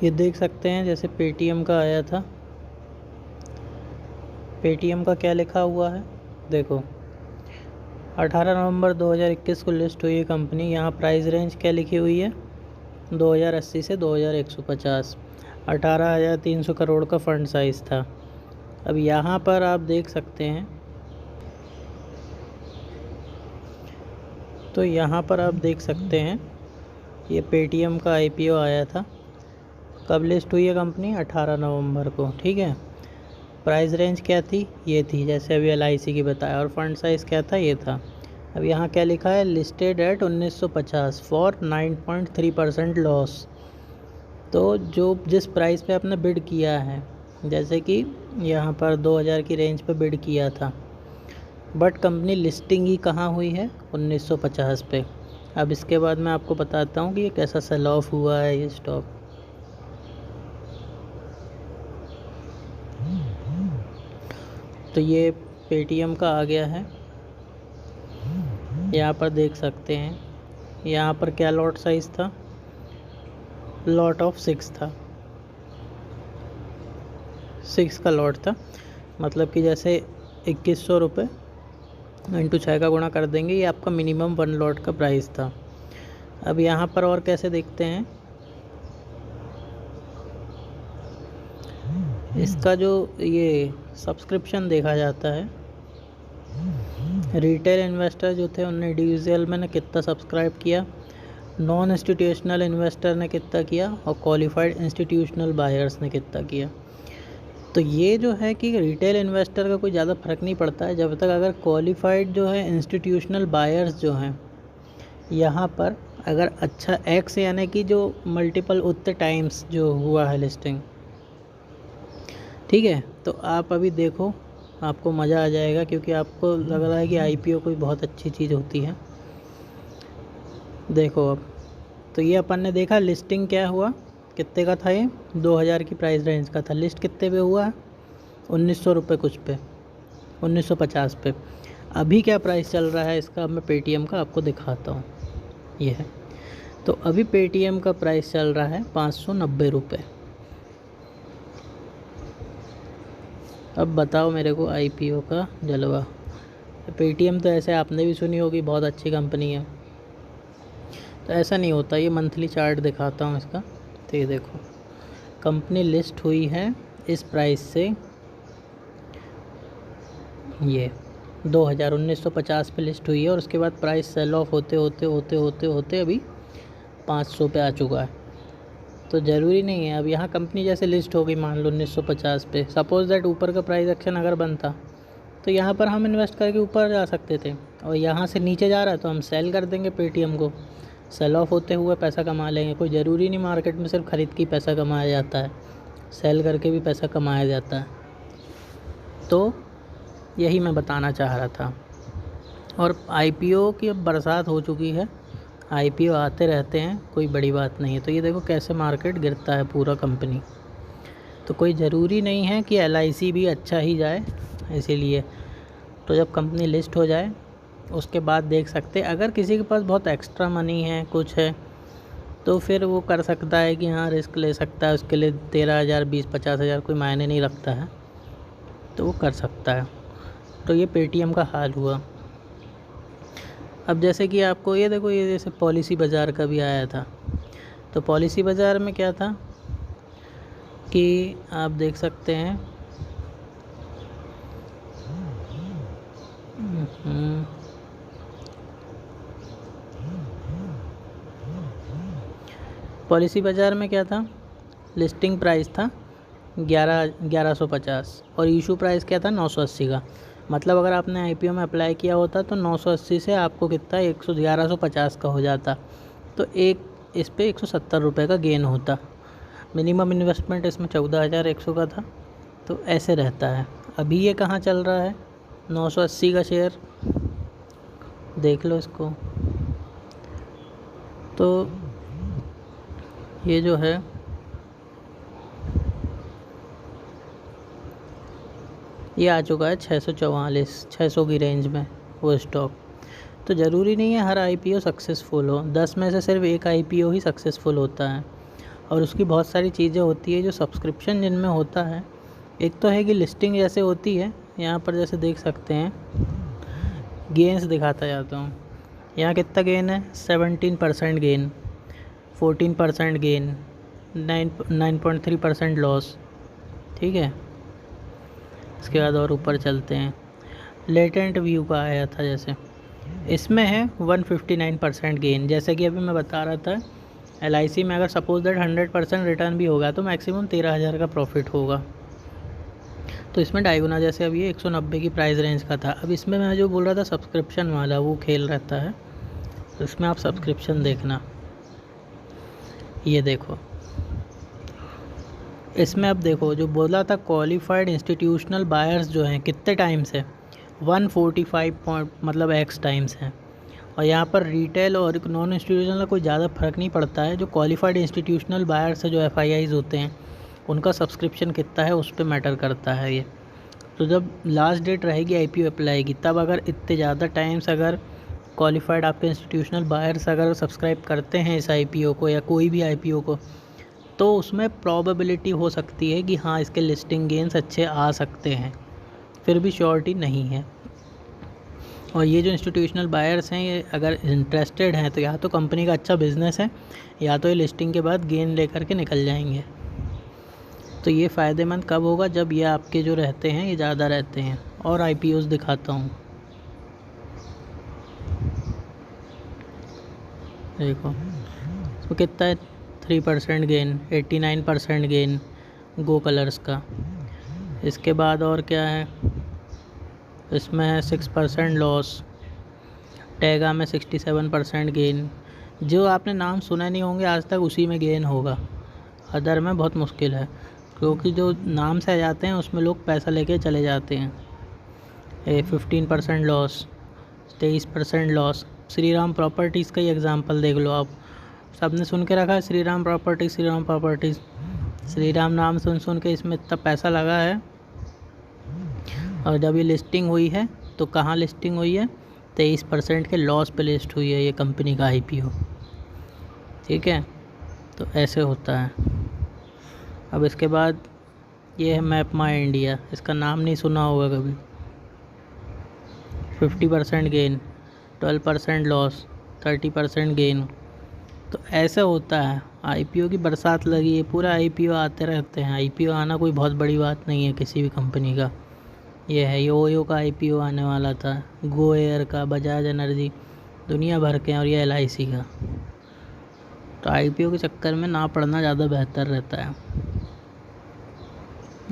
ये देख सकते हैं जैसे पेटीएम का आया था, पेटीएम का क्या लिखा हुआ है देखो, 18 नवंबर 2021 को लिस्ट हुई है कंपनी। यहाँ प्राइस रेंज क्या लिखी हुई है, 2080 से 2150, 18,300 करोड़ का फंड साइज़ था। अब यहाँ पर आप देख सकते हैं, तो यहाँ पर आप देख सकते हैं ये पेटीएम का आईपीओ आया था। कब लिस्ट हुई है कंपनी, 18 नवंबर को, ठीक है। प्राइस रेंज क्या थी, ये थी जैसे अभी एलआईसी की बताया, और फंड साइज़ क्या था, ये था। अब यहाँ क्या लिखा है, लिस्टेड एट 1950 फॉर 9.3% लॉस। तो जो जिस प्राइस पे आपने बिड किया है, जैसे कि यहाँ पर 2000 की रेंज पे बिड किया था, बट कंपनी लिस्टिंग ही कहाँ हुई है, 1950 पे। अब इसके बाद मैं आपको बताता हूँ कि ये कैसा सेल ऑफ हुआ है ये स्टॉक। तो ये पेटीएम का आ गया है, यहाँ पर देख सकते हैं। यहाँ पर क्या लॉट साइज़ था, लॉट ऑफ 6 था, 6 का लॉट था। मतलब कि जैसे 2100 रुपये इंटू 6 का गुणा कर देंगे, ये आपका मिनिमम 1 लॉट का प्राइस था। अब यहाँ पर और कैसे देखते हैं, इसका जो ये सब्सक्रिप्शन देखा जाता है, रिटेल इन्वेस्टर जो थे उन्होंने इंडिविजुअल में ने कितना सब्सक्राइब किया, नॉन इंस्टीट्यूशनल इन्वेस्टर ने कितना किया, और क्वालिफाइड इंस्टीट्यूशनल बायर्स ने कितना किया। तो ये जो है कि रिटेल इन्वेस्टर का कोई ज़्यादा फ़र्क नहीं पड़ता है, जब तक अगर क्वालिफाइड जो है इंस्टीट्यूशनल बायर्स जो हैं, यहाँ पर अगर अच्छा एक्स यानी कि जो मल्टीपल उतने टाइम्स जो हुआ है लिस्टिंग, ठीक है। तो आप अभी देखो, आपको मज़ा आ जाएगा, क्योंकि आपको लग रहा है कि आईपीओ कोई बहुत अच्छी चीज़ होती है। देखो अब, तो ये अपन ने देखा लिस्टिंग क्या हुआ, कितने का था ये, 2000 की प्राइस रेंज का था। लिस्ट कितने पे हुआ है, 1900 रुपये कुछ पे, 1950 पे। अभी क्या प्राइस चल रहा है इसका, मैं पेटीएम का आपको दिखाता हूँ। ये है, तो अभी पेटीएम का प्राइस चल रहा है 590 रुपये। अब बताओ मेरे को आईपीओ का जलवा। पेटीएम तो ऐसे आपने भी सुनी होगी, बहुत अच्छी कंपनी है। तो ऐसा नहीं होता, ये मंथली चार्ट दिखाता हूँ इसका। तो ये देखो, कंपनी लिस्ट हुई है इस प्राइस से, ये 1950 पे लिस्ट हुई है, और उसके बाद प्राइस सेल ऑफ होते होते होते होते होते अभी 500 पे आ चुका है। तो ज़रूरी नहीं है, अब यहाँ कंपनी जैसे लिस्ट हो गई मान लो 1950 पे, सपोज़ दैट ऊपर का प्राइस एक्शन अगर बनता, तो यहाँ पर हम इन्वेस्ट करके ऊपर जा सकते थे, और यहाँ से नीचे जा रहा है तो हम सेल कर देंगे पेटीएम को, सेल ऑफ होते हुए पैसा कमा लेंगे। कोई ज़रूरी नहीं मार्केट में सिर्फ ख़रीद के पैसा कमाया जाता है, सेल करके भी पैसा कमाया जाता है। तो यही मैं बताना चाह रहा था। और आईपीओ की अब बरसात हो चुकी है, आईपीओ आते रहते हैं, कोई बड़ी बात नहीं है। तो ये देखो कैसे मार्केट गिरता है पूरा कंपनी। तो कोई ज़रूरी नहीं है कि एलआईसी भी अच्छा ही जाए, इसीलिए तो जब कंपनी लिस्ट हो जाए उसके बाद देख सकते। अगर किसी के पास बहुत एक्स्ट्रा मनी है, कुछ है, तो फिर वो कर सकता है कि हाँ रिस्क ले सकता है, उसके लिए 13,000 20-50,000 कोई मायने नहीं रखता है, तो वो कर सकता है। तो ये पेटीएम का हाल हुआ। अब जैसे कि आपको ये देखो, ये जैसे पॉलिसी बाज़ार का भी आया था। तो पॉलिसी बाज़ार में क्या था कि आप देख सकते हैं, पॉलिसी बाज़ार में क्या था, लिस्टिंग प्राइस था 1150, और इशू प्राइस क्या था 980 का। मतलब अगर आपने आईपीओ में अप्लाई किया होता तो 980 से आपको कितना 1150 का हो जाता, तो एक इस पे 170 रुपये का गेन होता। मिनिमम इन्वेस्टमेंट इसमें 14,100 का था। तो ऐसे रहता है। अभी ये कहाँ चल रहा है, 980 का शेयर, देख लो इसको। तो ये जो है ये आ चुका है 644 600 की रेंज में वो स्टॉक। तो ज़रूरी नहीं है हर आईपीओ सक्सेसफुल हो, 10 में से सिर्फ एक आईपीओ ही सक्सेसफुल होता है। और उसकी बहुत सारी चीज़ें होती है जो सब्सक्रिप्शन जिनमें होता है। एक तो है कि लिस्टिंग जैसे होती है, यहाँ पर जैसे देख सकते हैं, गेन्स दिखाता जाता हूँ। यहाँ कितना गेन है, 17% गेन, 14% गेन, 9.3% लॉस। ठीक है, इसके बाद और ऊपर चलते हैं। लेटेंट व्यू का आया था, जैसे इसमें है 159% गेन। जैसे कि अभी मैं बता रहा था, LIC में अगर सपोज दैट 100% रिटर्न भी होगा तो मैक्सिमम 13,000 का प्रॉफिट होगा। तो इसमें 2.5 गुना, जैसे अभी 190 की प्राइस रेंज का था। अब इसमें मैं जो बोल रहा था सब्सक्रिप्शन वाला, वो खेल रहता है। तो इसमें आप सब्सक्रिप्शन देखना, ये देखो, इसमें अब देखो जो बोला था क्वालिफाइड इंस्टीट्यूशनल बायर्स जो हैं कितने टाइम्स है, 145 पॉइंट मतलब x टाइम्स हैं। और यहाँ पर रिटेल और नॉन इंस्टीट्यूशनल का कोई ज़्यादा फ़र्क नहीं पड़ता है। जो क्वालिफाइड इंस्टीट्यूशनल बायर्स है, जो FIIs होते हैं, उनका सब्सक्रिप्शन कितना है उस पर मैटर करता है ये। तो जब लास्ट डेट रहेगी IPO अप्लाई की, तब अगर इतने ज़्यादा टाइम्स अगर क्वालिफाइड आपके इंस्टीट्यूशनल बायर्स अगर सब्सक्राइब करते हैं इस IPO को या कोई भी IPO को, तो उसमें प्रोबेबिलिटी हो सकती है कि हाँ इसके लिस्टिंग गेंस अच्छे आ सकते हैं, फिर भी श्योरिटी नहीं है। और ये जो इंस्टीट्यूशनल बायर्स हैं, ये अगर इंटरेस्टेड हैं तो या तो कंपनी का अच्छा बिजनेस है, या तो ये लिस्टिंग के बाद गेन लेकर के निकल जाएंगे। तो ये फ़ायदेमंद कब होगा, जब ये आपके जो रहते हैं ये ज़्यादा रहते हैं। और IPOs दिखाता हूँ, देखो इसमें कितना है, 3% गेन, 89% गेन गो कलर्स का। इसके बाद और क्या है, इसमें है 6% लॉस, टैगा में 67% गेन। जो आपने नाम सुने नहीं होंगे आज तक, उसी में गेन होगा, अदर में बहुत मुश्किल है, क्योंकि जो नाम से आ जाते हैं उसमें लोग पैसा लेके चले जाते हैं। 15% लॉस, 23% लॉस। श्रीराम प्रॉपर्टीज़ का ही एग्ज़ाम्पल देख लो आप, सबने सुन के रखा है श्रीराम प्रॉपर्टीज़, श्रीराम प्रॉपर्टीज़, श्रीराम नाम सुन के इसमें इतना पैसा लगा है। और जब ये लिस्टिंग हुई है तो कहाँ लिस्टिंग हुई है, 23% के लॉस पे लिस्ट हुई है ये कंपनी का IPO। ठीक है, तो ऐसे होता है। अब इसके बाद ये है मैप माई इंडिया, इसका नाम नहीं सुना होगा कभी। 50% गेन, 12% लॉस, 30% गेन। तो ऐसा होता है, IPO की बरसात लगी है, पूरा IPO आते रहते हैं। IPO आना कोई बहुत बड़ी बात नहीं है किसी भी कंपनी का। ये है, ये ओयो का IPO आने वाला था, गो एयर का, बजाज एनर्जी, दुनिया भर के हैं, और ये LIC का। तो IPO के चक्कर में ना पड़ना ज़्यादा बेहतर रहता है।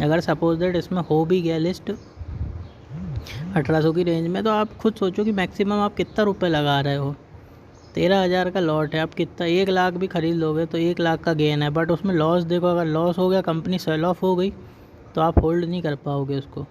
अगर सपोज दैट इसमें हो भी गया लिस्ट 1800 की रेंज में, तो आप खुद सोचो कि मैक्सिमम आप कितना रुपए लगा रहे हो। 13,000 का लॉट है, आप कितना 1 लाख भी खरीद लोगे तो 1 लाख का गेन है, बट उसमें लॉस देखो, अगर लॉस हो गया, कंपनी सेल ऑफ हो गई, तो आप होल्ड नहीं कर पाओगे उसको।